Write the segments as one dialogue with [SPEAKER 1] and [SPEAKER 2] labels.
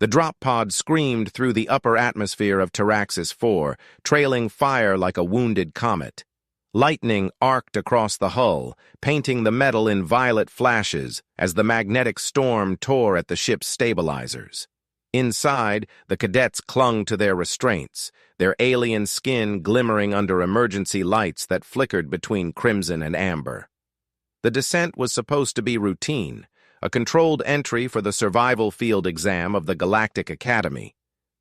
[SPEAKER 1] The drop pod screamed through the upper atmosphere of Taraxis 4, trailing fire like a wounded comet. Lightning arced across the hull, painting the metal in violet flashes as the magnetic storm tore at the ship's stabilizers. Inside, the cadets clung to their restraints, their alien skin glimmering under emergency lights that flickered between crimson and amber. The descent was supposed to be routine, a controlled entry for the survival field exam of the Galactic Academy.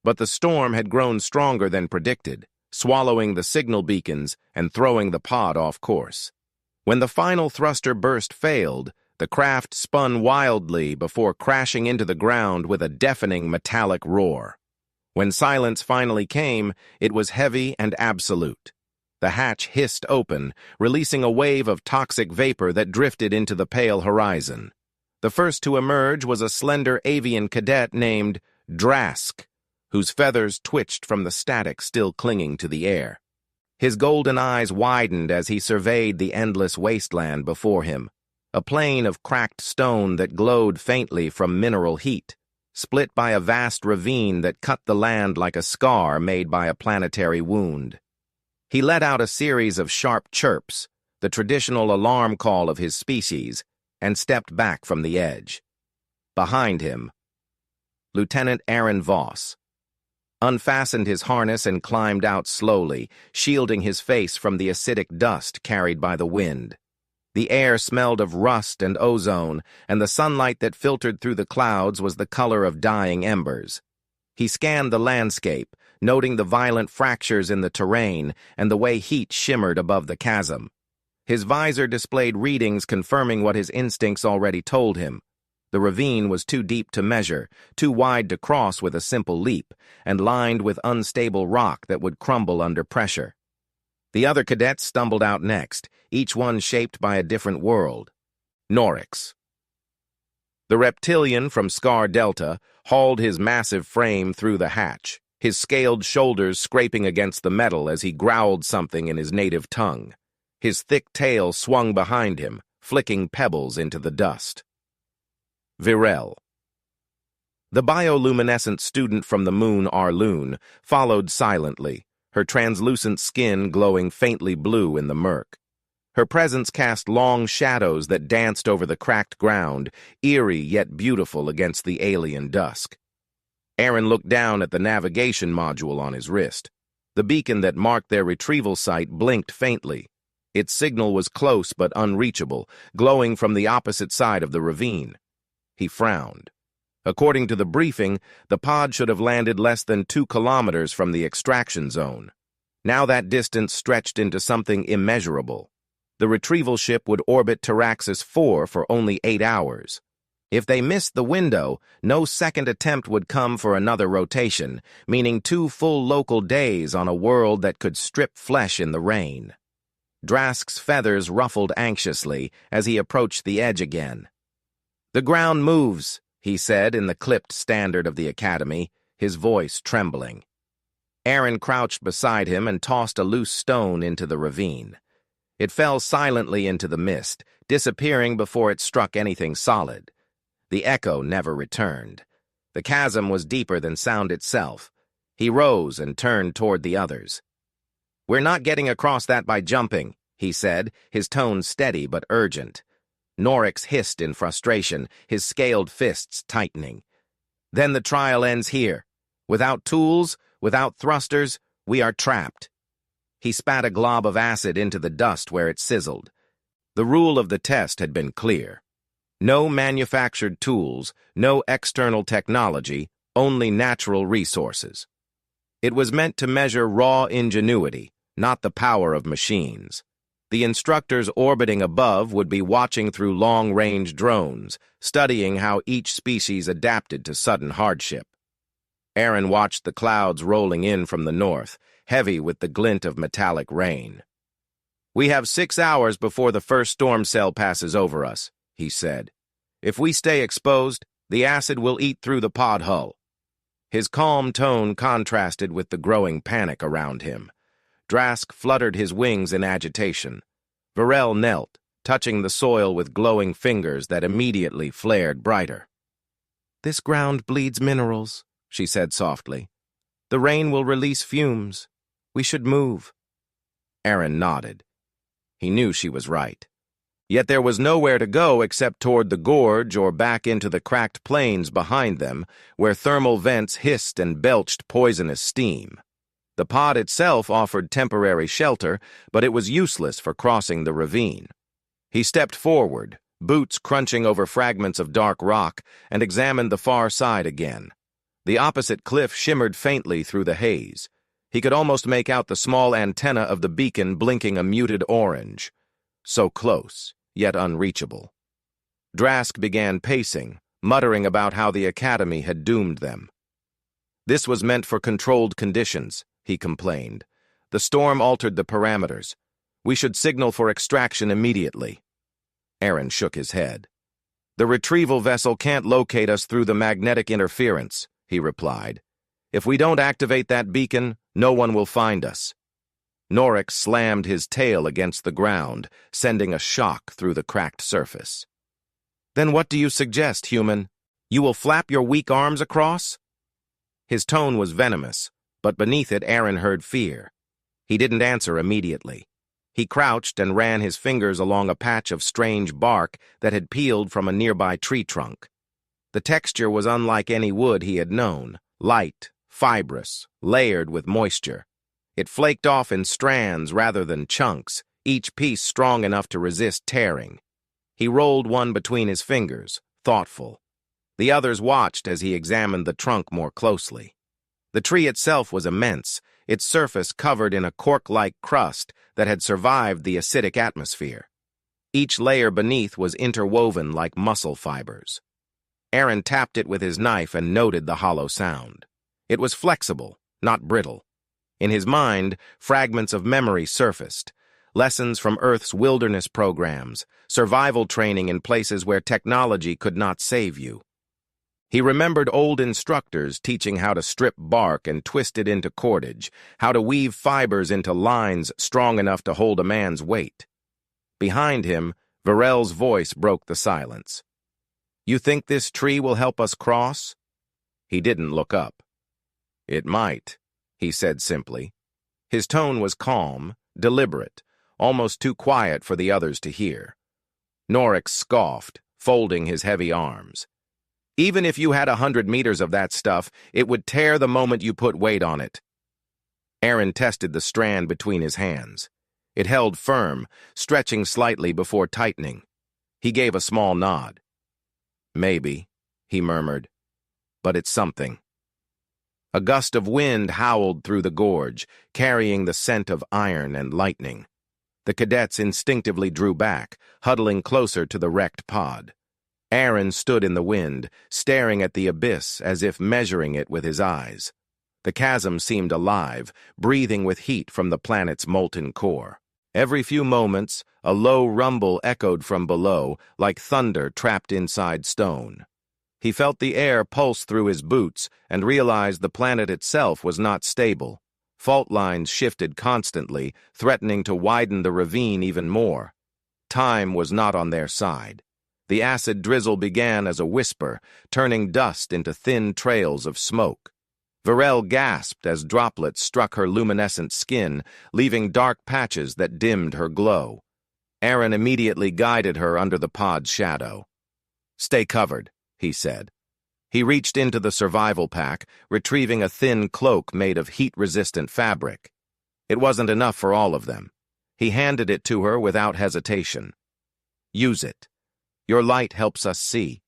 [SPEAKER 1] But the storm had grown stronger than predicted, swallowing the signal beacons and throwing the pod off course. When the final thruster burst failed, the craft spun wildly before crashing into the ground with a deafening metallic roar. When silence finally came, it was heavy and absolute. The hatch hissed open, releasing a wave of toxic vapor that drifted into the pale horizon. The first to emerge was a slender avian cadet named Drask, whose feathers twitched from the static still clinging to the air. His golden eyes widened as he surveyed the endless wasteland before him, a plain of cracked stone that glowed faintly from mineral heat, split by a vast ravine that cut the land like a scar made by a planetary wound. He let out a series of sharp chirps, the traditional alarm call of his species, and stepped back from the edge. Behind him, Lieutenant Aaron Voss unfastened his harness and climbed out slowly, shielding his face from the acidic dust carried by the wind. The air smelled of rust and ozone, and the sunlight that filtered through the clouds was the color of dying embers. He scanned the landscape, noting the violent fractures in the terrain and the way heat shimmered above the chasm. His visor displayed readings confirming what his instincts already told him. The ravine was too deep to measure, too wide to cross with a simple leap, and lined with unstable rock that would crumble under pressure. The other cadets stumbled out next, each one shaped by a different world. Norix. The reptilian from Scar Delta hauled his massive frame through the hatch, his scaled shoulders scraping against the metal as he growled something in his native tongue. His thick tail swung behind him, flicking pebbles into the dust. Virel. The bioluminescent student from the moon Arloon followed silently, her translucent skin glowing faintly blue in the murk. Her presence cast long shadows that danced over the cracked ground, eerie yet beautiful against the alien dusk. Aaron looked down at the navigation module on his wrist. The beacon that marked their retrieval site blinked faintly. Its signal was close but unreachable, glowing from the opposite side of the ravine. He frowned. According to the briefing, the pod should have landed less than 2 kilometers from the extraction zone. Now that distance stretched into something immeasurable. The retrieval ship would orbit Taraxis 4 for only 8 hours. If they missed the window, no second attempt would come for another rotation, meaning 2 full local days on a world that could strip flesh in the rain. Drask's feathers ruffled anxiously as he approached the edge again. "The ground moves," he said in the clipped standard of the Academy, his voice trembling. Aaron crouched beside him and tossed a loose stone into the ravine. It fell silently into the mist, disappearing before it struck anything solid. The echo never returned. The chasm was deeper than sound itself. He rose and turned toward the others. "We're not getting across that by jumping," he said, his tone steady but urgent. Norix hissed in frustration, his scaled fists tightening. "Then the trial ends here. Without tools, without thrusters, we are trapped." He spat a glob of acid into the dust where it sizzled. The rule of the test had been clear. No manufactured tools, no external technology, only natural resources. It was meant to measure raw ingenuity, not the power of machines. The instructors orbiting above would be watching through long-range drones, studying how each species adapted to sudden hardship. Aaron watched the clouds rolling in from the north, heavy with the glint of metallic rain. "We have 6 hours before the first storm cell passes over us," he said. "If we stay exposed, the acid will eat through the pod hull." His calm tone contrasted with the growing panic around him. Drask fluttered his wings in agitation. Virel knelt, touching the soil with glowing fingers that immediately flared brighter. "This ground bleeds minerals," she said softly. "The rain will release fumes. We should move." Aaron nodded. He knew she was right. Yet there was nowhere to go except toward the gorge or back into the cracked plains behind them, where thermal vents hissed and belched poisonous steam. The pod itself offered temporary shelter, but it was useless for crossing the ravine. He stepped forward, boots crunching over fragments of dark rock, and examined the far side again. The opposite cliff shimmered faintly through the haze. He could almost make out the small antenna of the beacon blinking a muted orange. So close, yet unreachable. Drask began pacing, muttering about how the Academy had doomed them. "This was meant for controlled conditions," he complained. "The storm altered the parameters. We should signal for extraction immediately." Aaron shook his head. "The retrieval vessel can't locate us through the magnetic interference," he replied. "If we don't activate that beacon, no one will find us." Norik slammed his tail against the ground, sending a shock through the cracked surface. "Then what do you suggest, human? You will flap your weak arms across?" His tone was venomous, but beneath it Aaron heard fear. He didn't answer immediately. He crouched and ran his fingers along a patch of strange bark that had peeled from a nearby tree trunk. The texture was unlike any wood he had known, light, fibrous, layered with moisture. It flaked off in strands rather than chunks, each piece strong enough to resist tearing. He rolled one between his fingers, thoughtful. The others watched as he examined the trunk more closely. The tree itself was immense, its surface covered in a cork-like crust that had survived the acidic atmosphere. Each layer beneath was interwoven like muscle fibers. Aaron tapped it with his knife and noted the hollow sound. It was flexible, not brittle. In his mind, fragments of memory surfaced. Lessons from Earth's wilderness programs, survival training in places where technology could not save you. He remembered old instructors teaching how to strip bark and twist it into cordage, how to weave fibers into lines strong enough to hold a man's weight. Behind him, Varel's voice broke the silence. "You think this tree will help us cross?" He didn't look up. "It might," he said simply. His tone was calm, deliberate, almost too quiet for the others to hear. Norik scoffed, folding his heavy arms. "Even if you had 100 meters of that stuff, it would tear the moment you put weight on it." Aaron tested the strand between his hands. It held firm, stretching slightly before tightening. He gave a small nod. "Maybe," he murmured, "but it's something." A gust of wind howled through the gorge, carrying the scent of iron and lightning. The cadets instinctively drew back, huddling closer to the wrecked pod. Aaron stood in the wind, staring at the abyss as if measuring it with his eyes. The chasm seemed alive, breathing with heat from the planet's molten core. Every few moments, a low rumble echoed from below, like thunder trapped inside stone. He felt the air pulse through his boots and realized the planet itself was not stable. Fault lines shifted constantly, threatening to widen the ravine even more. Time was not on their side. The acid drizzle began as a whisper, turning dust into thin trails of smoke. Varel gasped as droplets struck her luminescent skin, leaving dark patches that dimmed her glow. Aaron immediately guided her under the pod's shadow. "Stay covered," he said. He reached into the survival pack, retrieving a thin cloak made of heat-resistant fabric. It wasn't enough for all of them. He handed it to her without hesitation. "Use it. Your light helps us see."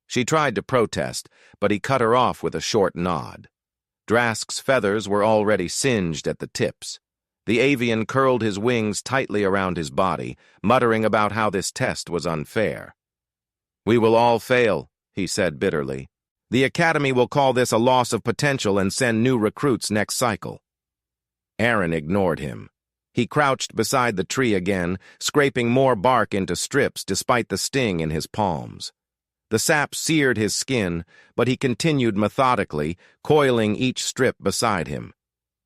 [SPEAKER 1] She tried to protest, but he cut her off with a short nod. Drask's feathers were already singed at the tips. The avian curled his wings tightly around his body, muttering about how this test was unfair. "We will all fail," he said bitterly. "The Academy will call this a loss of potential and send new recruits next cycle." Aaron ignored him. He crouched beside the tree again, scraping more bark into strips despite the sting in his palms. The sap seared his skin, but he continued methodically, coiling each strip beside him.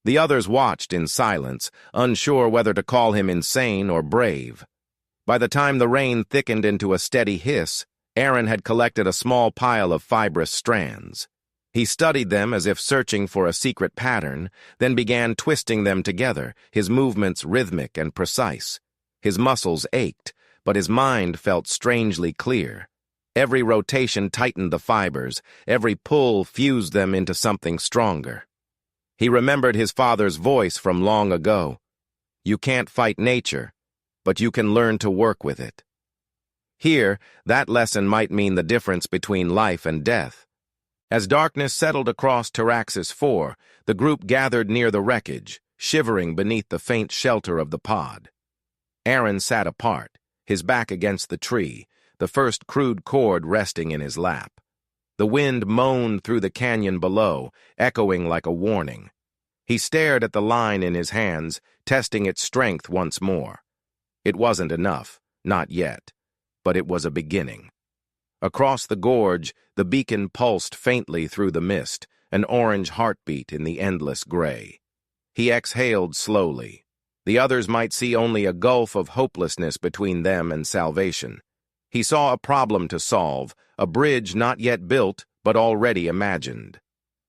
[SPEAKER 1] The others watched in silence, unsure whether to call him insane or brave. By the time the rain thickened into a steady hiss, Aaron had collected a small pile of fibrous strands. He studied them as if searching for a secret pattern, then began twisting them together, his movements rhythmic and precise. His muscles ached, but his mind felt strangely clear. Every rotation tightened the fibers, every pull fused them into something stronger. He remembered his father's voice from long ago. You can't fight nature, but you can learn to work with it. Here, that lesson might mean the difference between life and death. As darkness settled across Taraxis 4, the group gathered near the wreckage, shivering beneath the faint shelter of the pod. Aaron sat apart, his back against the tree, the first crude cord resting in his lap. The wind moaned through the canyon below, echoing like a warning. He stared at the line in his hands, testing its strength once more. It wasn't enough, not yet, but it was a beginning. Across the gorge, the beacon pulsed faintly through the mist, an orange heartbeat in the endless gray. He exhaled slowly. The others might see only a gulf of hopelessness between them and salvation. He saw a problem to solve, a bridge not yet built, but already imagined.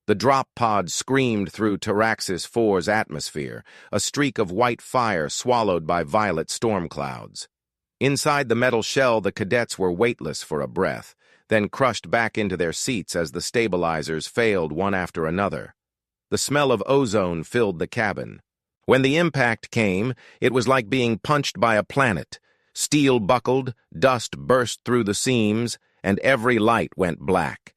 [SPEAKER 1] The drop pod screamed through Taraxis 4's atmosphere, a streak of white fire swallowed by violet storm clouds. Inside the metal shell, the cadets were weightless for a breath, then crushed back into their seats as the stabilizers failed one after another. The smell of ozone filled the cabin. When the impact came, it was like being punched by a planet. Steel buckled, dust burst through the seams, and every light went black.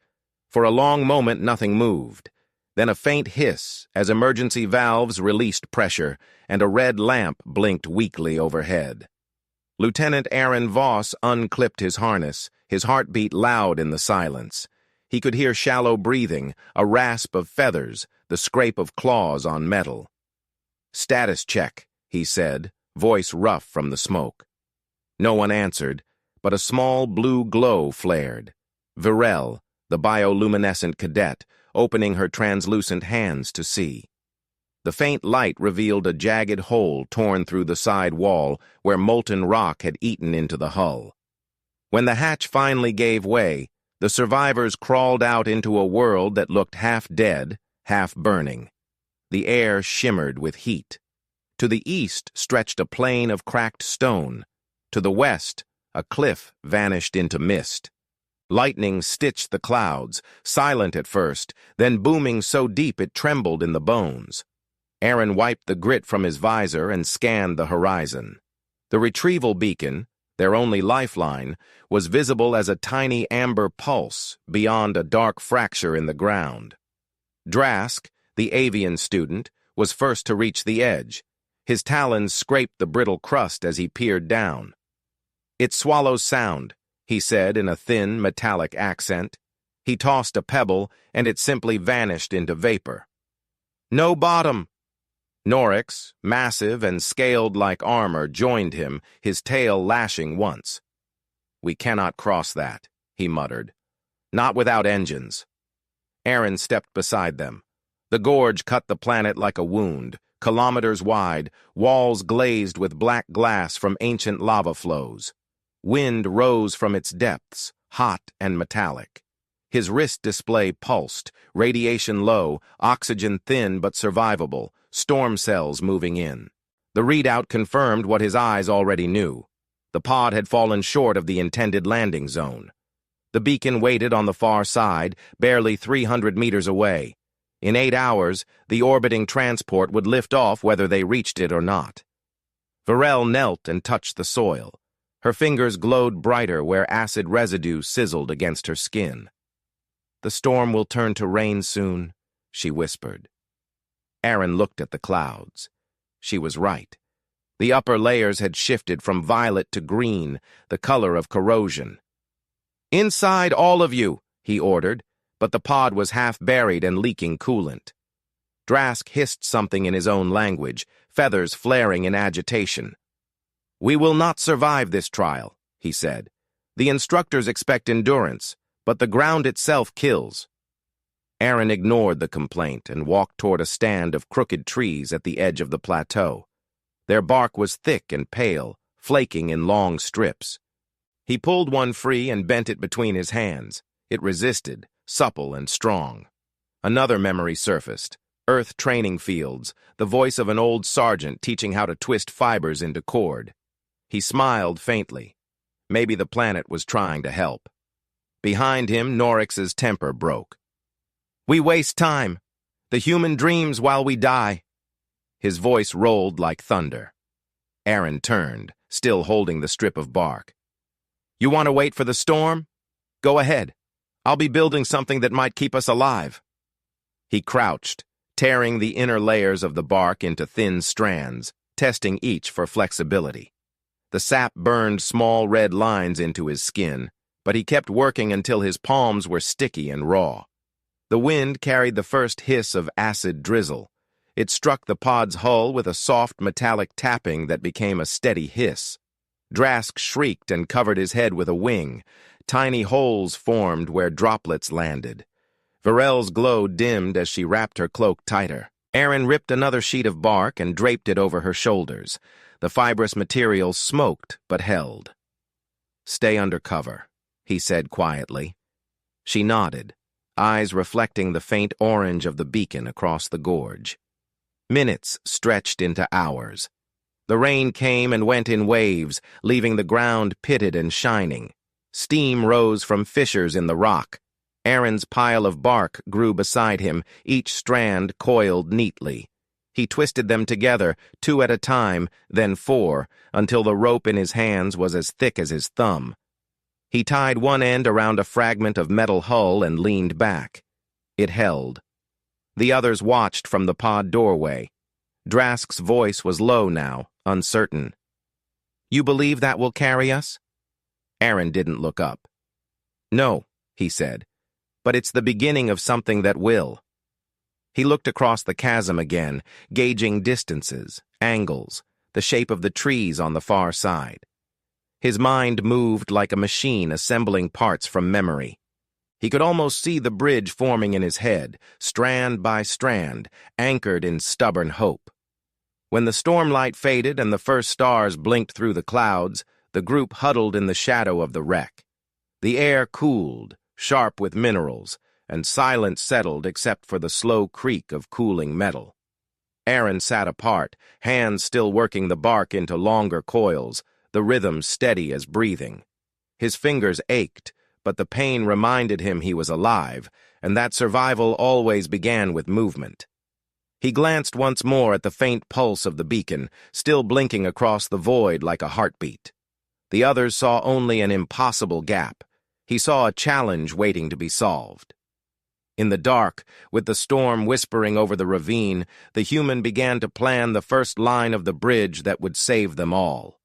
[SPEAKER 1] For a long moment, nothing moved. Then a faint hiss as emergency valves released pressure, and a red lamp blinked weakly overhead. Lieutenant Aaron Voss unclipped his harness, his heartbeat loud in the silence. He could hear shallow breathing, a rasp of feathers, the scrape of claws on metal. "Status check," he said, voice rough from the smoke. No one answered, but a small blue glow flared. Virel, the bioluminescent cadet, opening her translucent hands to see. The faint light revealed a jagged hole torn through the side wall where molten rock had eaten into the hull. When the hatch finally gave way, the survivors crawled out into a world that looked half dead, half burning. The air shimmered with heat. To the east stretched a plain of cracked stone. To the west, a cliff vanished into mist. Lightning stitched the clouds, silent at first, then booming so deep it trembled in the bones. Aaron wiped the grit from his visor and scanned the horizon. The retrieval beacon, their only lifeline, was visible as a tiny amber pulse beyond a dark fracture in the ground. Drask, the avian student, was first to reach the edge. His talons scraped the brittle crust as he peered down. "It swallows sound," he said in a thin, metallic accent. He tossed a pebble, and it simply vanished into vapor. "No bottom!" Norix, massive and scaled like armor, joined him, his tail lashing once. "We cannot cross that," he muttered. "Not without engines." Aaron stepped beside them. The gorge cut the planet like a wound, kilometers wide, walls glazed with black glass from ancient lava flows. Wind rose from its depths, hot and metallic. His wrist display pulsed, radiation low, oxygen thin but survivable, storm cells moving in. The readout confirmed what his eyes already knew. The pod had fallen short of the intended landing zone. The beacon waited on the far side, barely 300 meters away. In 8 hours, the orbiting transport would lift off whether they reached it or not. Virel knelt and touched the soil. Her fingers glowed brighter where acid residue sizzled against her skin. "The storm will turn to rain soon," she whispered. Aaron looked at the clouds. She was right. The upper layers had shifted from violet to green, the color of corrosion. "Inside, all of you," he ordered, but the pod was half buried and leaking coolant. Drask hissed something in his own language, feathers flaring in agitation. "We will not survive this trial," he said. "The instructors expect endurance, but the ground itself kills." Aaron ignored the complaint and walked toward a stand of crooked trees at the edge of the plateau. Their bark was thick and pale, flaking in long strips. He pulled one free and bent it between his hands. It resisted, supple and strong. Another memory surfaced. Earth training fields, the voice of an old sergeant teaching how to twist fibers into cord. He smiled faintly. Maybe the planet was trying to help. Behind him, Norix's temper broke. "We waste time. The human dreams while we die." His voice rolled like thunder. Aaron turned, still holding the strip of bark. "You want to wait for the storm? Go ahead. I'll be building something that might keep us alive." He crouched, tearing the inner layers of the bark into thin strands, testing each for flexibility. The sap burned small red lines into his skin, but he kept working until his palms were sticky and raw. The wind carried the first hiss of acid drizzle. It struck the pod's hull with a soft metallic tapping that became a steady hiss. Drask shrieked and covered his head with a wing. Tiny holes formed where droplets landed. Varel's glow dimmed as she wrapped her cloak tighter. Aaron ripped another sheet of bark and draped it over her shoulders. The fibrous material smoked but held. "Stay under cover," he said quietly. She nodded, eyes reflecting the faint orange of the beacon across the gorge. Minutes stretched into hours. The rain came and went in waves, leaving the ground pitted and shining. Steam rose from fissures in the rock. Aaron's pile of bark grew beside him, each strand coiled neatly. He twisted them together, 2 at a time, then 4, until the rope in his hands was as thick as his thumb. He tied one end around a fragment of metal hull and leaned back. It held. The others watched from the pod doorway. Drask's voice was low now, uncertain. "You believe that will carry us?" Aaron didn't look up. "No," he said, "but it's the beginning of something that will." He looked across the chasm again, gauging distances, angles, the shape of the trees on the far side. His mind moved like a machine assembling parts from memory. He could almost see the bridge forming in his head, strand by strand, anchored in stubborn hope. When the stormlight faded and the first stars blinked through the clouds, the group huddled in the shadow of the wreck. The air cooled, sharp with minerals, and silence settled except for the slow creak of cooling metal. Aaron sat apart, hands still working the bark into longer coils, the rhythm steady as breathing. His fingers ached, but the pain reminded him he was alive, and that survival always began with movement. He glanced once more at the faint pulse of the beacon, still blinking across the void like a heartbeat. The others saw only an impossible gap. He saw a challenge waiting to be solved. In the dark, with the storm whispering over the ravine, the human began to plan the first line of the bridge that would save them all.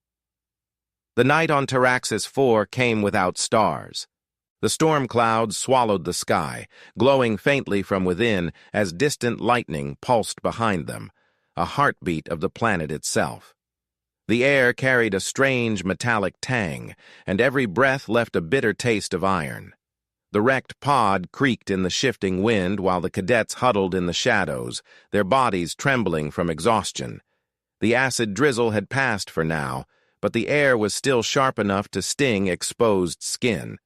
[SPEAKER 1] The night on Taraxis 4 came without stars. The storm clouds swallowed the sky, glowing faintly from within as distant lightning pulsed behind them, a heartbeat of the planet itself. The air carried a strange metallic tang, and every breath left a bitter taste of iron. The wrecked pod creaked in the shifting wind while the cadets huddled in the shadows, their bodies trembling from exhaustion. The acid drizzle had passed for now, but the air was still sharp enough to sting exposed skin.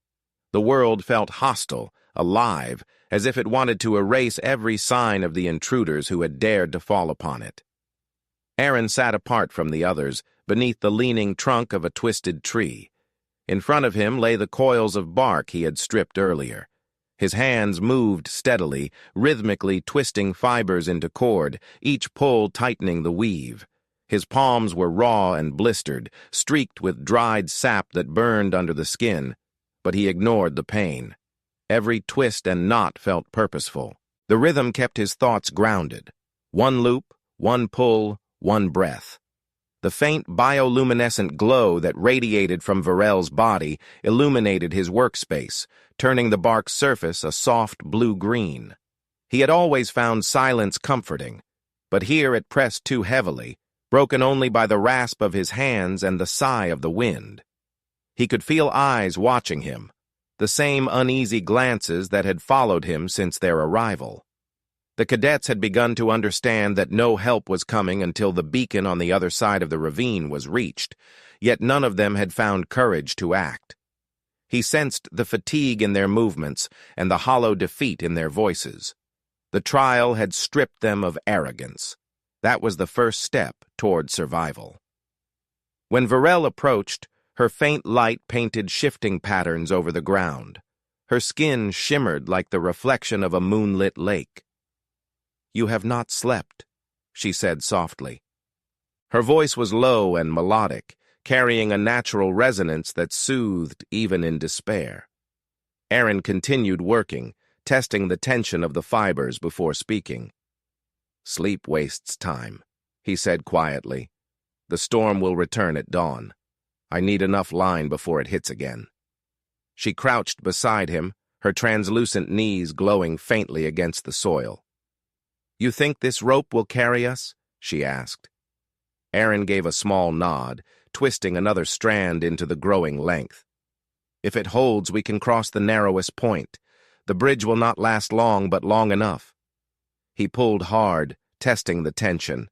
[SPEAKER 1] The world felt hostile, alive, as if it wanted to erase every sign of the intruders who had dared to fall upon it. Aaron sat apart from the others, beneath the leaning trunk of a twisted tree. In front of him lay the coils of bark he had stripped earlier. His hands moved steadily, rhythmically twisting fibers into cord, each pull tightening the weave. His palms were raw and blistered, streaked with dried sap that burned under the skin, but he ignored the pain. Every twist and knot felt purposeful. The rhythm kept his thoughts grounded. One loop, one pull, one breath. The faint bioluminescent glow that radiated from Varel's body illuminated his workspace, turning the bark's surface a soft blue-green. He had always found silence comforting, but here it pressed too heavily, broken only by the rasp of his hands and the sigh of the wind. He could feel eyes watching him, the same uneasy glances that had followed him since their arrival. The cadets had begun to understand that no help was coming until the beacon on the other side of the ravine was reached, yet none of them had found courage to act. He sensed the fatigue in their movements and the hollow defeat in their voices. The trial had stripped them of arrogance. That was the first step toward survival. When Varel approached, her faint light painted shifting patterns over the ground. Her skin shimmered like the reflection of a moonlit lake. "You have not slept," she said softly. Her voice was low and melodic, carrying a natural resonance that soothed even in despair. Aaron continued working, testing the tension of the fibers before speaking. "Sleep wastes time," he said quietly. "The storm will return at dawn. I need enough line before it hits again." She crouched beside him, her translucent knees glowing faintly against the soil. "You think this rope will carry us?" she asked. Aaron gave a small nod, twisting another strand into the growing length. "If it holds, we can cross the narrowest point. The bridge will not last long, but long enough." He pulled hard, testing the tension.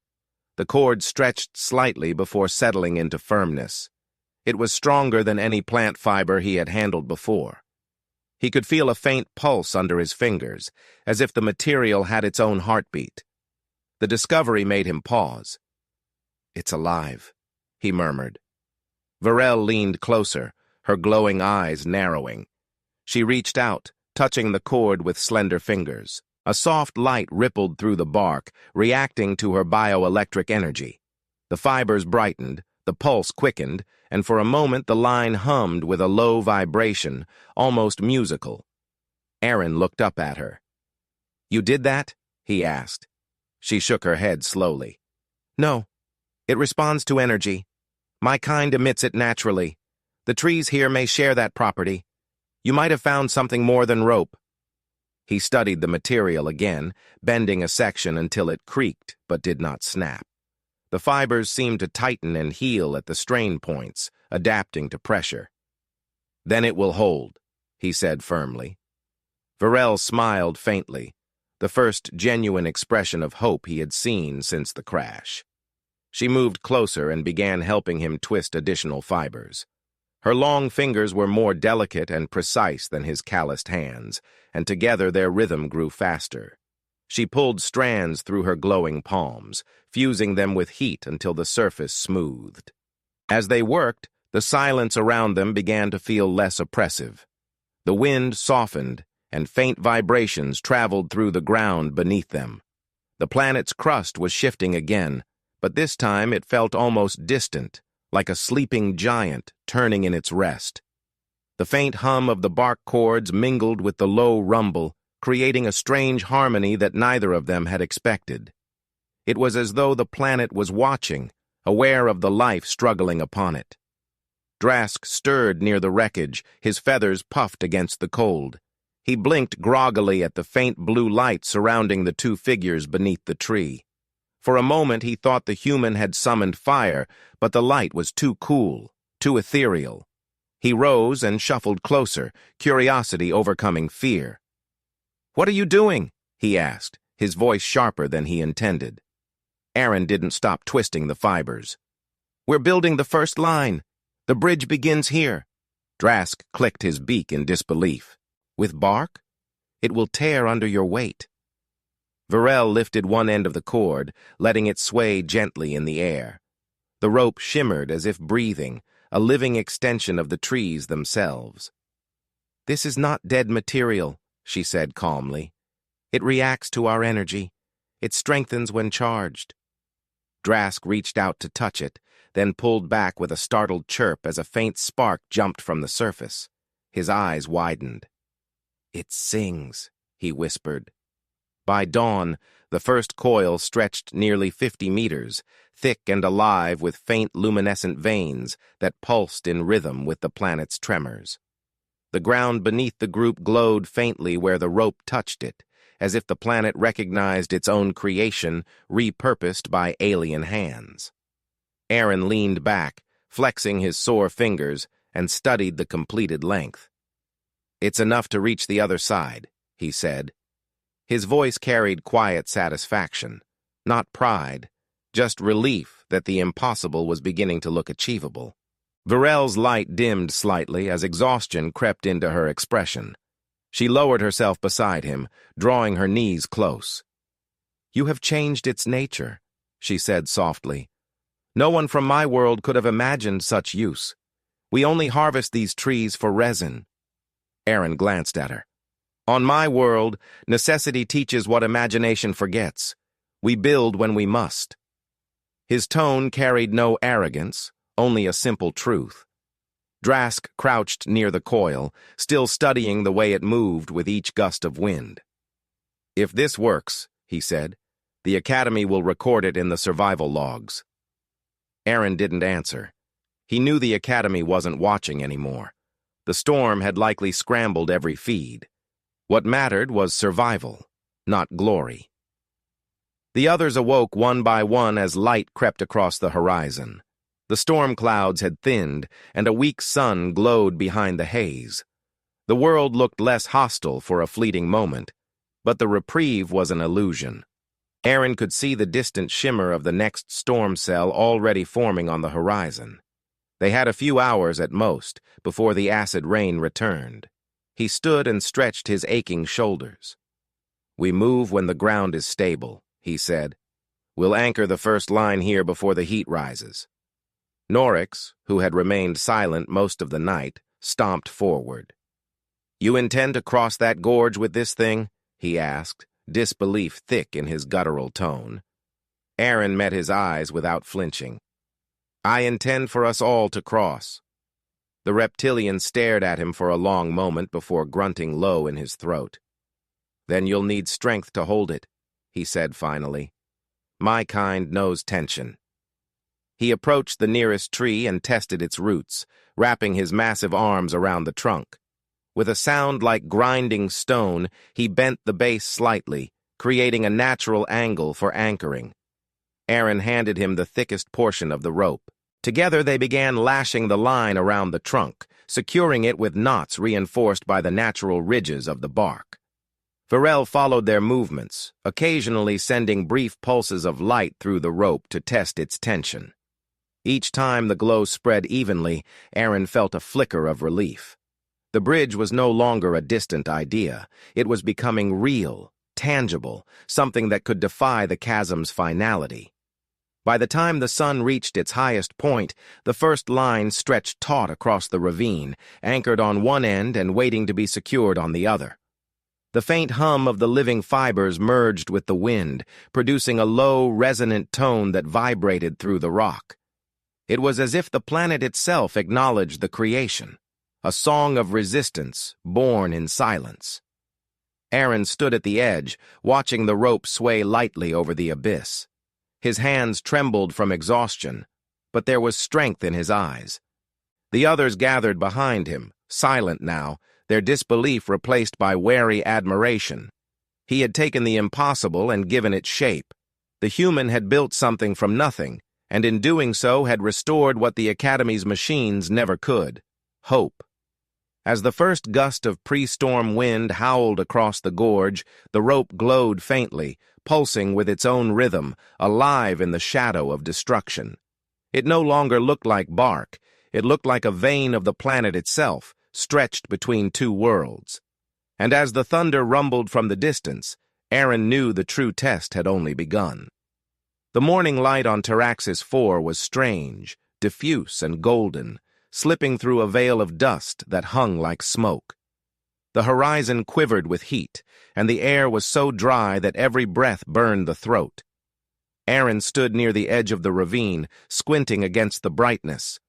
[SPEAKER 1] The cord stretched slightly before settling into firmness. It was stronger than any plant fiber he had handled before. He could feel a faint pulse under his fingers, as if the material had its own heartbeat. The discovery made him pause. "It's alive," he murmured. Varel leaned closer, her glowing eyes narrowing. She reached out, touching the cord with slender fingers. A soft light rippled through the bark, reacting to her bioelectric energy. The fibers brightened, the pulse quickened, and for a moment the line hummed with a low vibration, almost musical. Aaron looked up at her. "You did that?" he asked. She shook her head slowly. "No. It responds to energy. My kind emits it naturally. The trees here may share that property. You might have found something more than rope." He studied the material again, bending a section until it creaked but did not snap. The fibers seemed to tighten and heal at the strain points, adapting to pressure. "Then it will hold," he said firmly. Varel smiled faintly, the first genuine expression of hope he had seen since the crash. She moved closer and began helping him twist additional fibers. Her long fingers were more delicate and precise than his calloused hands, and together their rhythm grew faster. She pulled strands through her glowing palms, fusing them with heat until the surface smoothed. As they worked, the silence around them began to feel less oppressive. The wind softened, and faint vibrations traveled through the ground beneath them. The planet's crust was shifting again, but this time it felt almost distant, like a sleeping giant turning in its rest. The faint hum of the bark cords mingled with the low rumble, creating a strange harmony that neither of them had expected. It was as though the planet was watching, aware of the life struggling upon it. Drask stirred near the wreckage, his feathers puffed against the cold. He blinked groggily at the faint blue light surrounding the two figures beneath the tree. For a moment he thought the human had summoned fire, but the light was too cool, too ethereal. He rose and shuffled closer, curiosity overcoming fear. "What are you doing?" he asked, his voice sharper than he intended. Aaron didn't stop twisting the fibers. "We're building the first line. The bridge begins here." Drask clicked his beak in disbelief. "With bark? It will tear under your weight." Varel lifted one end of the cord, letting it sway gently in the air. The rope shimmered as if breathing, a living extension of the trees themselves. "This is not dead material," she said calmly. "It reacts to our energy. It strengthens when charged." Drask reached out to touch it, then pulled back with a startled chirp as a faint spark jumped from the surface. His eyes widened. "It sings," he whispered. By dawn, the first coil stretched nearly 50 meters, thick and alive with faint luminescent veins that pulsed in rhythm with the planet's tremors. The ground beneath the group glowed faintly where the rope touched it, as if the planet recognized its own creation, repurposed by alien hands. Aaron leaned back, flexing his sore fingers, and studied the completed length. "It's enough to reach the other side," he said. His voice carried quiet satisfaction, not pride, just relief that the impossible was beginning to look achievable. Varel's light dimmed slightly as exhaustion crept into her expression. She lowered herself beside him, drawing her knees close. "You have changed its nature," she said softly. "No one from my world could have imagined such use. We only harvest these trees for resin." Aaron glanced at her. "On my world, necessity teaches what imagination forgets. We build when we must." His tone carried no arrogance, only a simple truth. Drask crouched near the coil, still studying the way it moved with each gust of wind. "If this works," he said, "the Academy will record it in the survival logs." Aaron didn't answer. He knew the Academy wasn't watching anymore. The storm had likely scrambled every feed. What mattered was survival, not glory. The others awoke one by one as light crept across the horizon. The storm clouds had thinned, and a weak sun glowed behind the haze. The world looked less hostile for a fleeting moment, but the reprieve was an illusion. Aaron could see the distant shimmer of the next storm cell already forming on the horizon. They had a few hours at most before the acid rain returned. He stood and stretched his aching shoulders. "We move when the ground is stable," he said. "We'll anchor the first line here before the heat rises." Norix, who had remained silent most of the night, stomped forward. "You intend to cross that gorge with this thing?" he asked, disbelief thick in his guttural tone. Aaron met his eyes without flinching. "I intend for us all to cross." The reptilian stared at him for a long moment before grunting low in his throat. "Then you'll need strength to hold it," he said finally. "My kind knows tension." He approached the nearest tree and tested its roots, wrapping his massive arms around the trunk. With a sound like grinding stone, he bent the base slightly, creating a natural angle for anchoring. Aaron handed him the thickest portion of the rope. Together they began lashing the line around the trunk, securing it with knots reinforced by the natural ridges of the bark. Varel followed their movements, occasionally sending brief pulses of light through the rope to test its tension. Each time the glow spread evenly, Aaron felt a flicker of relief. The bridge was no longer a distant idea. It was becoming real, tangible, something that could defy the chasm's finality. By the time the sun reached its highest point, the first line stretched taut across the ravine, anchored on one end and waiting to be secured on the other. The faint hum of the living fibers merged with the wind, producing a low, resonant tone that vibrated through the rock. It was as if the planet itself acknowledged the creation, a song of resistance born in silence. Aaron stood at the edge, watching the rope sway lightly over the abyss. His hands trembled from exhaustion, but there was strength in his eyes. The others gathered behind him, silent now, their disbelief replaced by wary admiration. He had taken the impossible and given it shape. The human had built something from nothing, and in doing so had restored what the Academy's machines never could: hope. As the first gust of pre-storm wind howled across the gorge, the rope glowed faintly, pulsing with its own rhythm, alive in the shadow of destruction. It no longer looked like bark. It looked like a vein of the planet itself, stretched between two worlds. And as the thunder rumbled from the distance, Aaron knew the true test had only begun. The morning light on Taraxis 4 was strange, diffuse and golden, slipping through a veil of dust that hung like smoke. The horizon quivered with heat, and the air was so dry that every breath burned the throat. Aaron stood near the edge of the ravine, squinting against the brightness.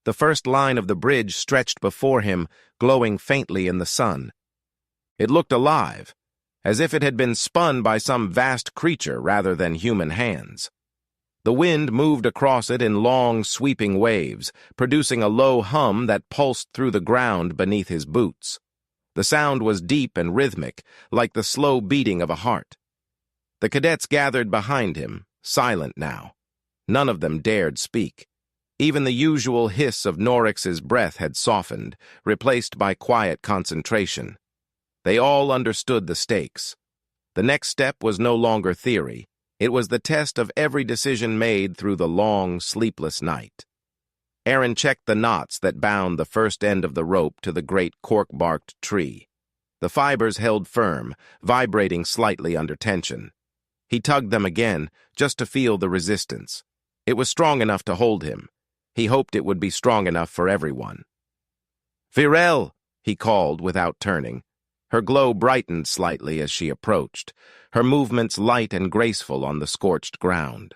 [SPEAKER 1] The first line of the bridge stretched before him, glowing faintly in the sun. It looked alive, as if it had been spun by some vast creature rather than human hands. The wind moved across it in long, sweeping waves, producing a low hum that pulsed through the ground beneath his boots. The sound was deep and rhythmic, like the slow beating of a heart. The cadets gathered behind him, silent now. None of them dared speak. Even the usual hiss of Norix's breath had softened, replaced by quiet concentration. They all understood the stakes. The next step was no longer theory. It was the test of every decision made through the long, sleepless night. Aaron checked the knots that bound the first end of the rope to the great cork-barked tree. The fibers held firm, vibrating slightly under tension. He tugged them again, just to feel the resistance. It was strong enough to hold him. He hoped it would be strong enough for everyone. "Virel!" he called without turning. Her glow brightened slightly as she approached, her movements light and graceful on the scorched ground.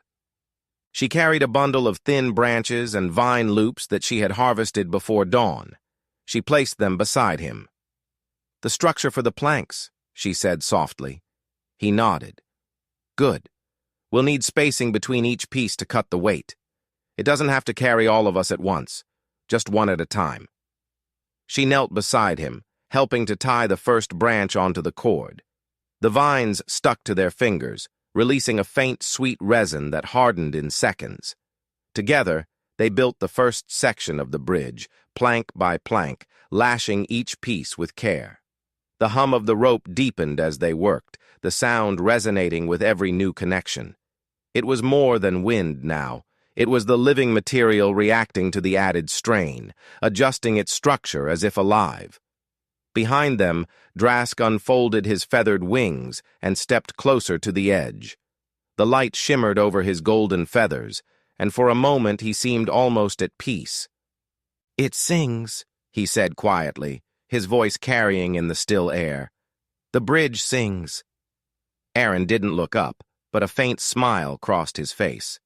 [SPEAKER 1] She carried a bundle of thin branches and vine loops that she had harvested before dawn. She placed them beside him. "The structure for the planks," she said softly. He nodded. "Good. We'll need spacing between each piece to cut the weight. It doesn't have to carry all of us at once, just one at a time." She knelt beside him, helping to tie the first branch onto the cord. The vines stuck to their fingers, releasing a faint, sweet resin that hardened in seconds. Together, they built the first section of the bridge, plank by plank, lashing each piece with care. The hum of the rope deepened as they worked, the sound resonating with every new connection. It was more than wind now. It was the living material reacting to the added strain, adjusting its structure as if alive. Behind them, Drask unfolded his feathered wings and stepped closer to the edge. The light shimmered over his golden feathers, and for a moment he seemed almost at peace. "It sings," he said quietly, his voice carrying in the still air. "The bridge sings." Aaron didn't look up, but a faint smile crossed his face.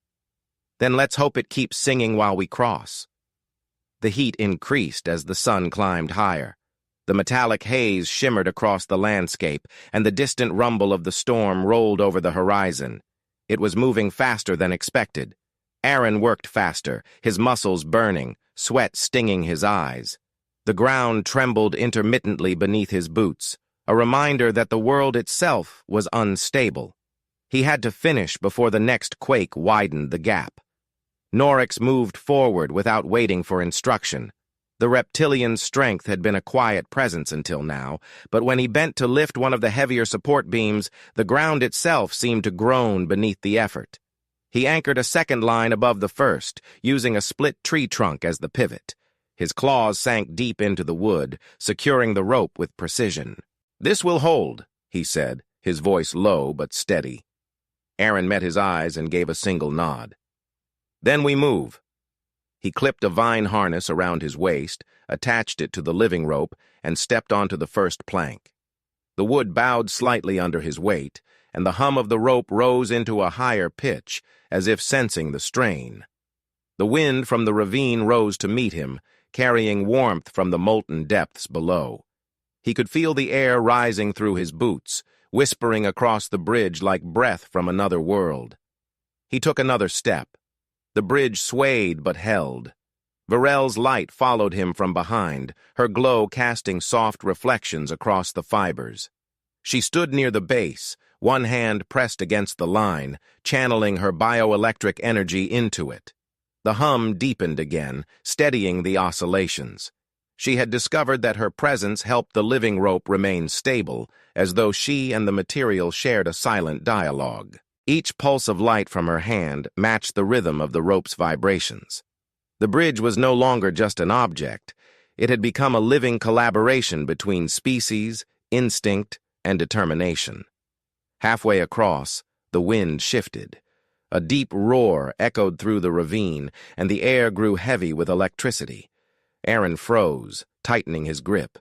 [SPEAKER 1] "Then let's hope it keeps singing while we cross." The heat increased as the sun climbed higher. The metallic haze shimmered across the landscape, and the distant rumble of the storm rolled over the horizon. It was moving faster than expected. Aaron worked faster, his muscles burning, sweat stinging his eyes. The ground trembled intermittently beneath his boots, a reminder that the world itself was unstable. He had to finish before the next quake widened the gap. Norix moved forward without waiting for instruction. The reptilian's strength had been a quiet presence until now, but when he bent to lift one of the heavier support beams, the ground itself seemed to groan beneath the effort. He anchored a second line above the first, using a split tree trunk as the pivot. His claws sank deep into the wood, securing the rope with precision. "This will hold," he said, his voice low but steady. Aaron met his eyes and gave a single nod. "Then we move." He clipped a vine harness around his waist, attached it to the living rope, and stepped onto the first plank. The wood bowed slightly under his weight, and the hum of the rope rose into a higher pitch, as if sensing the strain. The wind from the ravine rose to meet him, carrying warmth from the molten depths below. He could feel the air rising through his boots, whispering across the bridge like breath from another world. He took another step. The bridge swayed but held. Virel's light followed him from behind, her glow casting soft reflections across the fibers. She stood near the base, one hand pressed against the line, channeling her bioelectric energy into it. The hum deepened again, steadying the oscillations. She had discovered that her presence helped the living rope remain stable, as though she and the material shared a silent dialogue. Each pulse of light from her hand matched the rhythm of the rope's vibrations. The bridge was no longer just an object. It had become a living collaboration between species, instinct, and determination. Halfway across, the wind shifted. A deep roar echoed through the ravine, and the air grew heavy with electricity. Aaron froze, tightening his grip.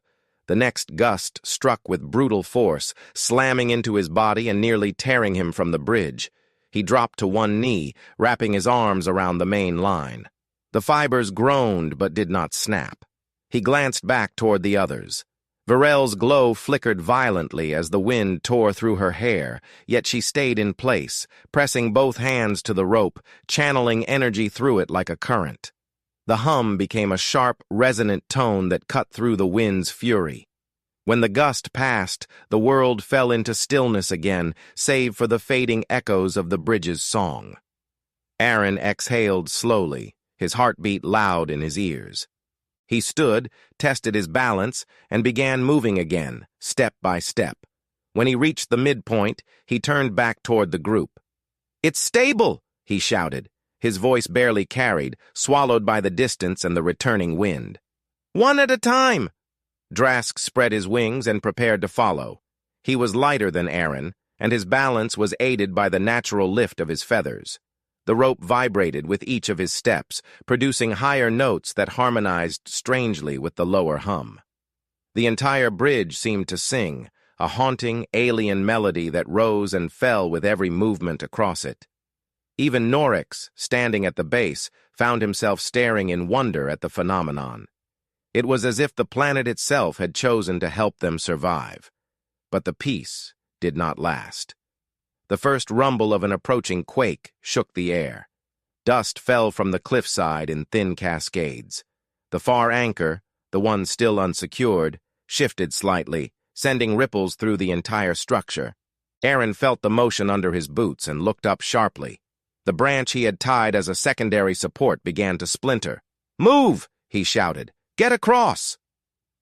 [SPEAKER 1] The next gust struck with brutal force, slamming into his body and nearly tearing him from the bridge. He dropped to one knee, wrapping his arms around the main line. The fibers groaned but did not snap. He glanced back toward the others. Virel's glow flickered violently as the wind tore through her hair, yet she stayed in place, pressing both hands to the rope, channeling energy through it like a current. The hum became a sharp, resonant tone that cut through the wind's fury. When the gust passed, the world fell into stillness again, save for the fading echoes of the bridge's song. Aaron exhaled slowly, his heartbeat loud in his ears. He stood, tested his balance, and began moving again, step by step. When he reached the midpoint, he turned back toward the group. "It's stable!" he shouted, his voice barely carried, swallowed by the distance and the returning wind. "One at a time!" Drask spread his wings and prepared to follow. He was lighter than Aaron, and his balance was aided by the natural lift of his feathers. The rope vibrated with each of his steps, producing higher notes that harmonized strangely with the lower hum. The entire bridge seemed to sing, a haunting, alien melody that rose and fell with every movement across it. Even Norix, standing at the base, found himself staring in wonder at the phenomenon. It was as if the planet itself had chosen to help them survive. But the peace did not last. The first rumble of an approaching quake shook the air. Dust fell from the cliffside in thin cascades. The far anchor, the one still unsecured, shifted slightly, sending ripples through the entire structure. Aaron felt the motion under his boots and looked up sharply. The branch he had tied as a secondary support began to splinter. "Move!" he shouted. "Get across!"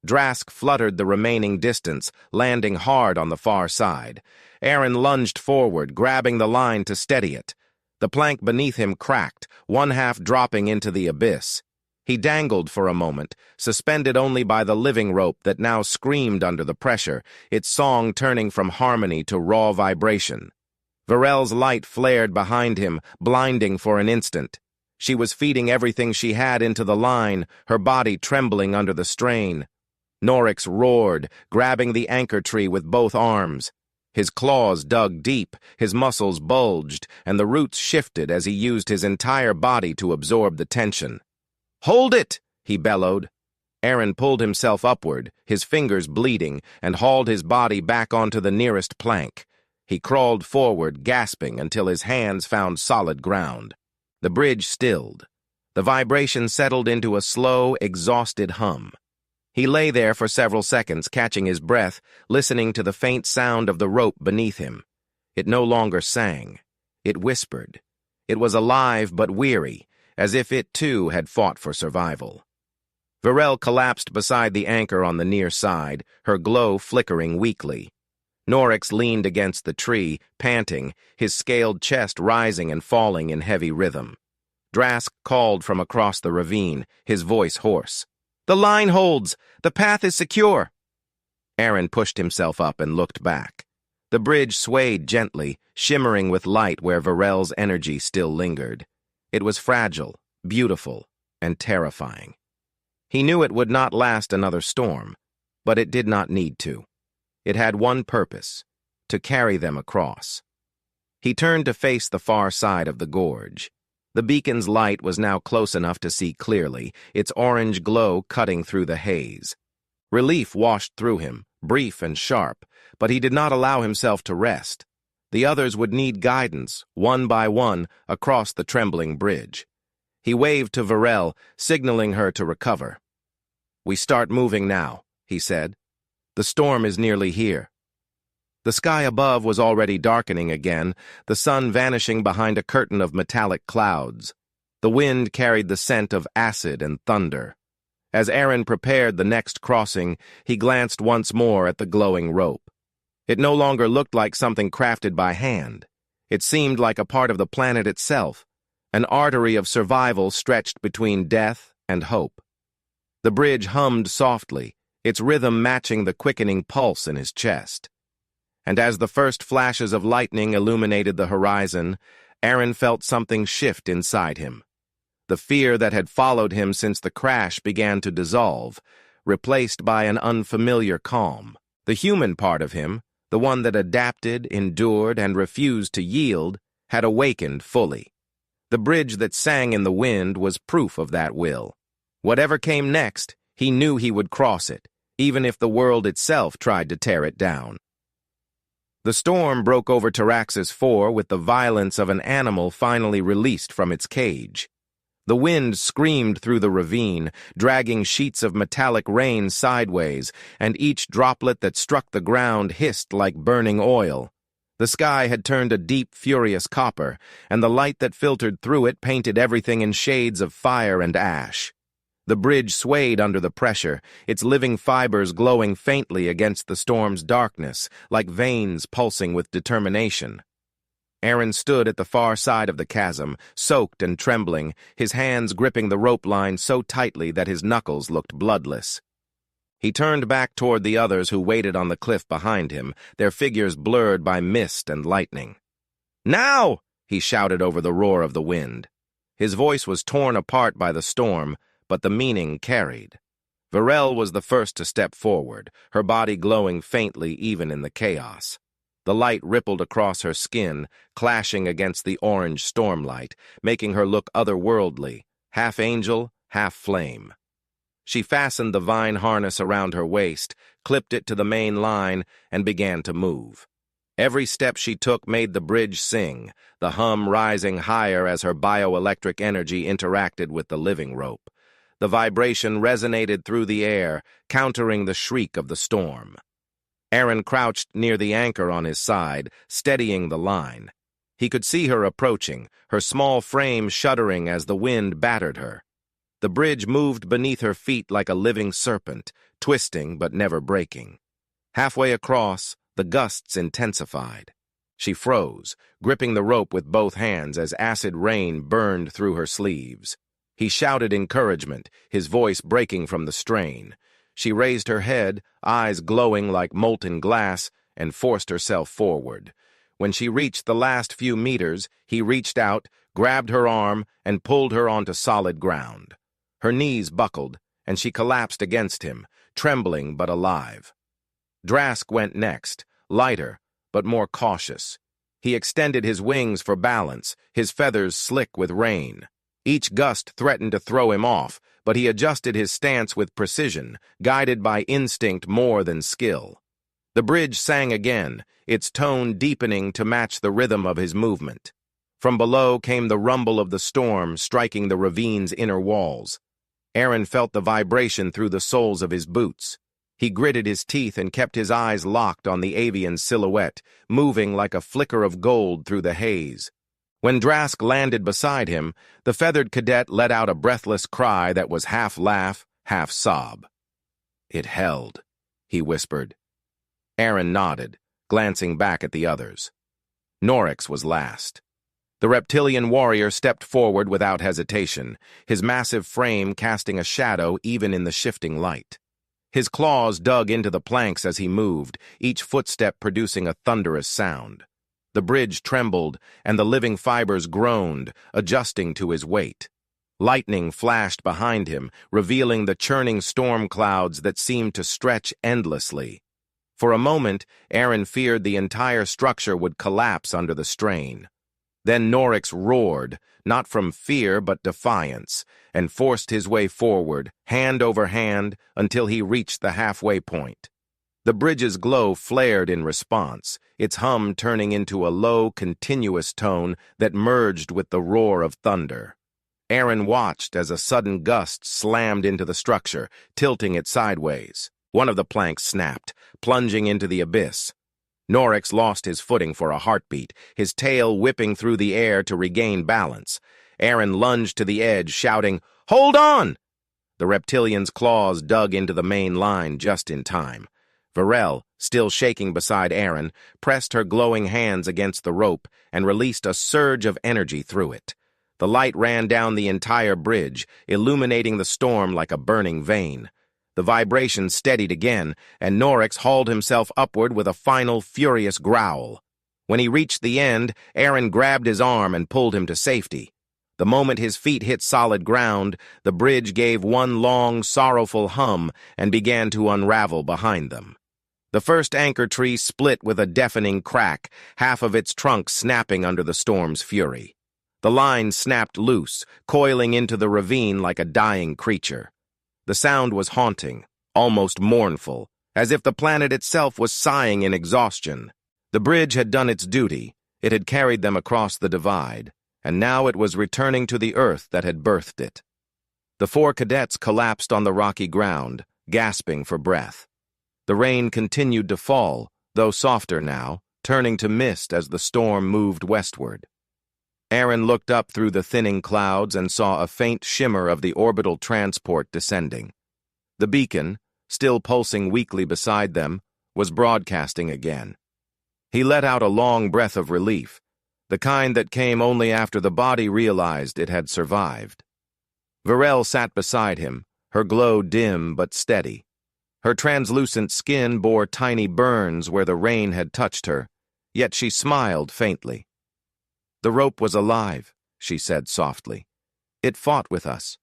[SPEAKER 1] Drask fluttered the remaining distance, landing hard on the far side. Aaron lunged forward, grabbing the line to steady it. The plank beneath him cracked, one half dropping into the abyss. He dangled for a moment, suspended only by the living rope that now screamed under the pressure, its song turning from harmony to raw vibration. Varel's light flared behind him, blinding for an instant. She was feeding everything she had into the line, her body trembling under the strain. Norix roared, grabbing the anchor tree with both arms. His claws dug deep, his muscles bulged, and the roots shifted as he used his entire body to absorb the tension. "Hold it!" he bellowed. Aaron pulled himself upward, his fingers bleeding, and hauled his body back onto the nearest plank. He crawled forward, gasping, until his hands found solid ground. The bridge stilled. The vibration settled into a slow, exhausted hum. He lay there for several seconds, catching his breath, listening to the faint sound of the rope beneath him. It no longer sang. It whispered. It was alive but weary, as if it too had fought for survival. Varel collapsed beside the anchor on the near side, her glow flickering weakly. Norix leaned against the tree, panting, his scaled chest rising and falling in heavy rhythm. Drask called from across the ravine, his voice hoarse. "The line holds! The path is secure!" Aaron pushed himself up and looked back. The bridge swayed gently, shimmering with light where Varel's energy still lingered. It was fragile, beautiful, and terrifying. He knew it would not last another storm, but it did not need to. It had one purpose, to carry them across. He turned to face the far side of the gorge. The beacon's light was now close enough to see clearly, its orange glow cutting through the haze. Relief washed through him, brief and sharp, but he did not allow himself to rest. The others would need guidance, one by one, across the trembling bridge. He waved to Varel, signaling her to recover. "We start moving now," he said. "The storm is nearly here." The sky above was already darkening again, the sun vanishing behind a curtain of metallic clouds. The wind carried the scent of acid and thunder. As Aaron prepared the next crossing, he glanced once more at the glowing rope. It no longer looked like something crafted by hand. It seemed like a part of the planet itself, an artery of survival stretched between death and hope. The bridge hummed softly, its rhythm matching the quickening pulse in his chest. And as the first flashes of lightning illuminated the horizon, Aaron felt something shift inside him. The fear that had followed him since the crash began to dissolve, replaced by an unfamiliar calm. The human part of him, the one that adapted, endured, and refused to yield, had awakened fully. The bridge that sang in the wind was proof of that will. Whatever came next, he knew he would cross it, even if the world itself tried to tear it down. The storm broke over Taraxis 4 with the violence of an animal finally released from its cage. The wind screamed through the ravine, dragging sheets of metallic rain sideways, and each droplet that struck the ground hissed like burning oil. The sky had turned a deep, furious copper, and the light that filtered through it painted everything in shades of fire and ash. The bridge swayed under the pressure, its living fibers glowing faintly against the storm's darkness, like veins pulsing with determination. Aaron stood at the far side of the chasm, soaked and trembling, his hands gripping the rope line so tightly that his knuckles looked bloodless. He turned back toward the others who waited on the cliff behind him, their figures blurred by mist and lightning. "Now!" he shouted over the roar of the wind. His voice was torn apart by the storm, but the meaning carried. Varel was the first to step forward, her body glowing faintly even in the chaos. The light rippled across her skin, clashing against the orange stormlight, making her look otherworldly, half angel, half flame. She fastened the vine harness around her waist, clipped it to the main line, and began to move. Every step she took made the bridge sing, the hum rising higher as her bioelectric energy interacted with the living rope. The vibration resonated through the air, countering the shriek of the storm. Aaron crouched near the anchor on his side, steadying the line. He could see her approaching, her small frame shuddering as the wind battered her. The bridge moved beneath her feet like a living serpent, twisting but never breaking. Halfway across, the gusts intensified. She froze, gripping the rope with both hands as acid rain burned through her sleeves. He shouted encouragement, his voice breaking from the strain. She raised her head, eyes glowing like molten glass, and forced herself forward. When she reached the last few meters, he reached out, grabbed her arm, and pulled her onto solid ground. Her knees buckled, and she collapsed against him, trembling but alive. Drask went next, lighter, but more cautious. He extended his wings for balance, his feathers slick with rain. Each gust threatened to throw him off, but he adjusted his stance with precision, guided by instinct more than skill. The bridge sang again, its tone deepening to match the rhythm of his movement. From below came the rumble of the storm striking the ravine's inner walls. Aaron felt the vibration through the soles of his boots. He gritted his teeth and kept his eyes locked on the avian silhouette, moving like a flicker of gold through the haze. When Drask landed beside him, the feathered cadet let out a breathless cry that was half laugh, half sob. "It held," he whispered. Aaron nodded, glancing back at the others. Norix was last. The reptilian warrior stepped forward without hesitation, his massive frame casting a shadow even in the shifting light. His claws dug into the planks as he moved, each footstep producing a thunderous sound. The bridge trembled, and the living fibers groaned, adjusting to his weight. Lightning flashed behind him, revealing the churning storm clouds that seemed to stretch endlessly. For a moment, Aaron feared the entire structure would collapse under the strain. Then Norix roared, not from fear but defiance, and forced his way forward, hand over hand, until he reached the halfway point. The bridge's glow flared in response, its hum turning into a low, continuous tone that merged with the roar of thunder. Aaron watched as a sudden gust slammed into the structure, tilting it sideways. One of the planks snapped, plunging into the abyss. Norix lost his footing for a heartbeat, his tail whipping through the air to regain balance. Aaron lunged to the edge, shouting, "Hold on!" The reptilian's claws dug into the main line just in time. Varel, still shaking beside Aaron, pressed her glowing hands against the rope and released a surge of energy through it. The light ran down the entire bridge, illuminating the storm like a burning vein. The vibration steadied again, and Norix hauled himself upward with a final furious growl. When he reached the end, Aaron grabbed his arm and pulled him to safety. The moment his feet hit solid ground, the bridge gave one long, sorrowful hum and began to unravel behind them. The first anchor tree split with a deafening crack, half of its trunk snapping under the storm's fury. The line snapped loose, coiling into the ravine like a dying creature. The sound was haunting, almost mournful, as if the planet itself was sighing in exhaustion. The bridge had done its duty. It had carried them across the divide, and now it was returning to the earth that had birthed it. The four cadets collapsed on the rocky ground, gasping for breath. The rain continued to fall, though softer now, turning to mist as the storm moved westward. Aaron looked up through the thinning clouds and saw a faint shimmer of the orbital transport descending. The beacon, still pulsing weakly beside them, was broadcasting again. He let out a long breath of relief, the kind that came only after the body realized it had survived. Varel sat beside him, her glow dim but steady. Her translucent skin bore tiny burns where the rain had touched her, yet she smiled faintly. "The rope was alive," she said softly. "It fought with us."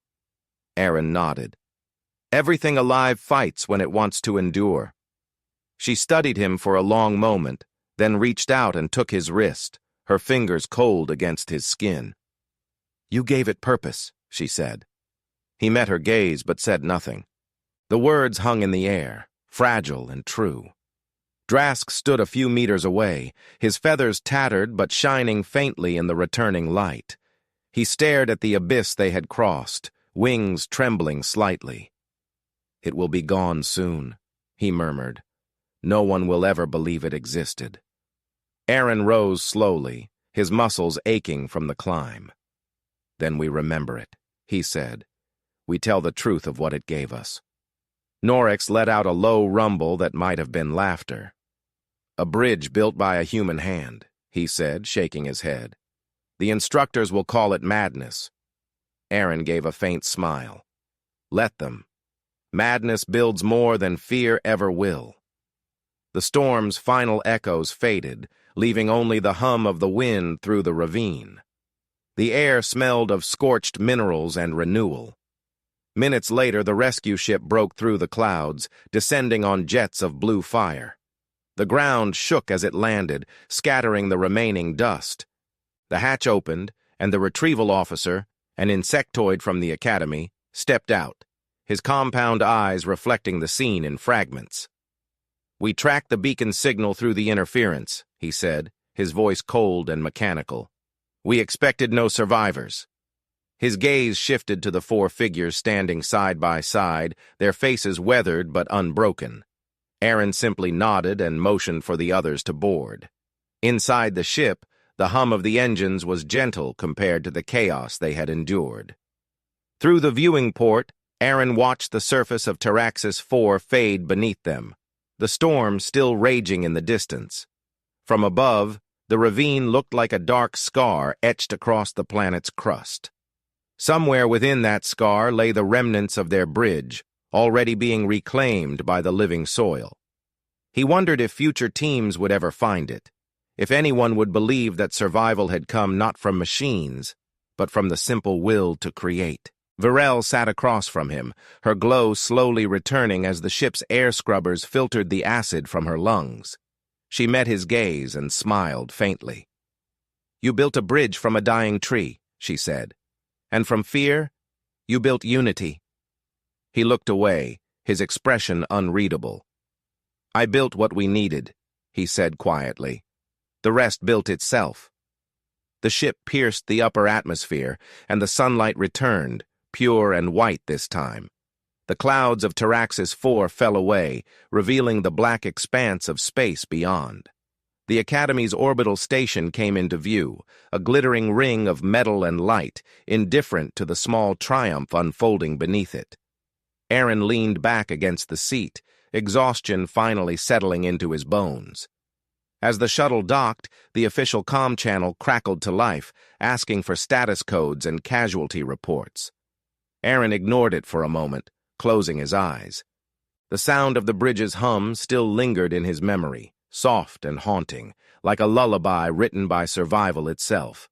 [SPEAKER 1] Aaron nodded. "Everything alive fights when it wants to endure." She studied him for a long moment, then reached out and took his wrist, her fingers cold against his skin. "You gave it purpose," she said. He met her gaze but said nothing. The words hung in the air, fragile and true. Drask stood a few meters away, his feathers tattered but shining faintly in the returning light. He stared at the abyss they had crossed, wings trembling slightly. "It will be gone soon," he murmured. "No one will ever believe it existed." Aaron rose slowly, his muscles aching from the climb. "Then we remember it," he said. "We tell the truth of what it gave us." Norix let out a low rumble that might have been laughter. "A bridge built by a human hand," he said, shaking his head. "The instructors will call it madness." Aaron gave a faint smile. "Let them. Madness builds more than fear ever will." The storm's final echoes faded, leaving only the hum of the wind through the ravine. The air smelled of scorched minerals and renewal. Minutes later, the rescue ship broke through the clouds, descending on jets of blue fire. The ground shook as it landed, scattering the remaining dust. The hatch opened, and the retrieval officer, an insectoid from the academy, stepped out, his compound eyes reflecting the scene in fragments. "We tracked the beacon signal through the interference," he said, his voice cold and mechanical. "We expected no survivors." His gaze shifted to the four figures standing side by side, their faces weathered but unbroken. Aaron simply nodded and motioned for the others to board. Inside the ship, the hum of the engines was gentle compared to the chaos they had endured. Through the viewing port, Aaron watched the surface of Taraxis 4 fade beneath them, the storm still raging in the distance. From above, the ravine looked like a dark scar etched across the planet's crust. Somewhere within that scar lay the remnants of their bridge, already being reclaimed by the living soil. He wondered if future teams would ever find it, if anyone would believe that survival had come not from machines, but from the simple will to create. Varel sat across from him, her glow slowly returning as the ship's air scrubbers filtered the acid from her lungs. She met his gaze and smiled faintly. "You built a bridge from a dying tree," she said. "And from fear, you built unity." He looked away, his expression unreadable. "I built what we needed," he said quietly. "The rest built itself." The ship pierced the upper atmosphere, and the sunlight returned, pure and white this time. The clouds of Taraxis 4 fell away, revealing the black expanse of space beyond. The Academy's orbital station came into view, a glittering ring of metal and light, indifferent to the small triumph unfolding beneath it. Aaron leaned back against the seat, exhaustion finally settling into his bones. As the shuttle docked, the official comm channel crackled to life, asking for status codes and casualty reports. Aaron ignored it for a moment, closing his eyes. The sound of the bridge's hum still lingered in his memory, soft and haunting, like a lullaby written by survival itself.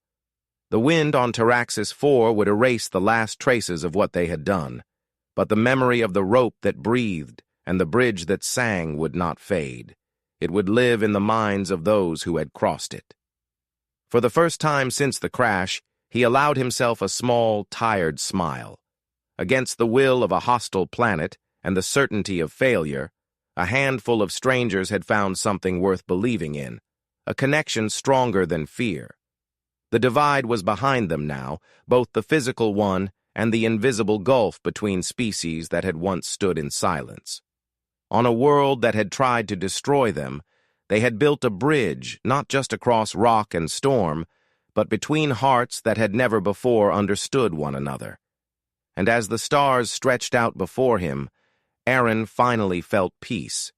[SPEAKER 1] The wind on Taraxis 4 would erase the last traces of what they had done, but the memory of the rope that breathed and the bridge that sang would not fade. It would live in the minds of those who had crossed it. For the first time since the crash, he allowed himself a small, tired smile. Against the will of a hostile planet and the certainty of failure, a handful of strangers had found something worth believing in, a connection stronger than fear. The divide was behind them now, both the physical one and the invisible gulf between species that had once stood in silence. On a world that had tried to destroy them, they had built a bridge not just across rock and storm, but between hearts that had never before understood one another. And as the stars stretched out before him, Aaron finally felt peace,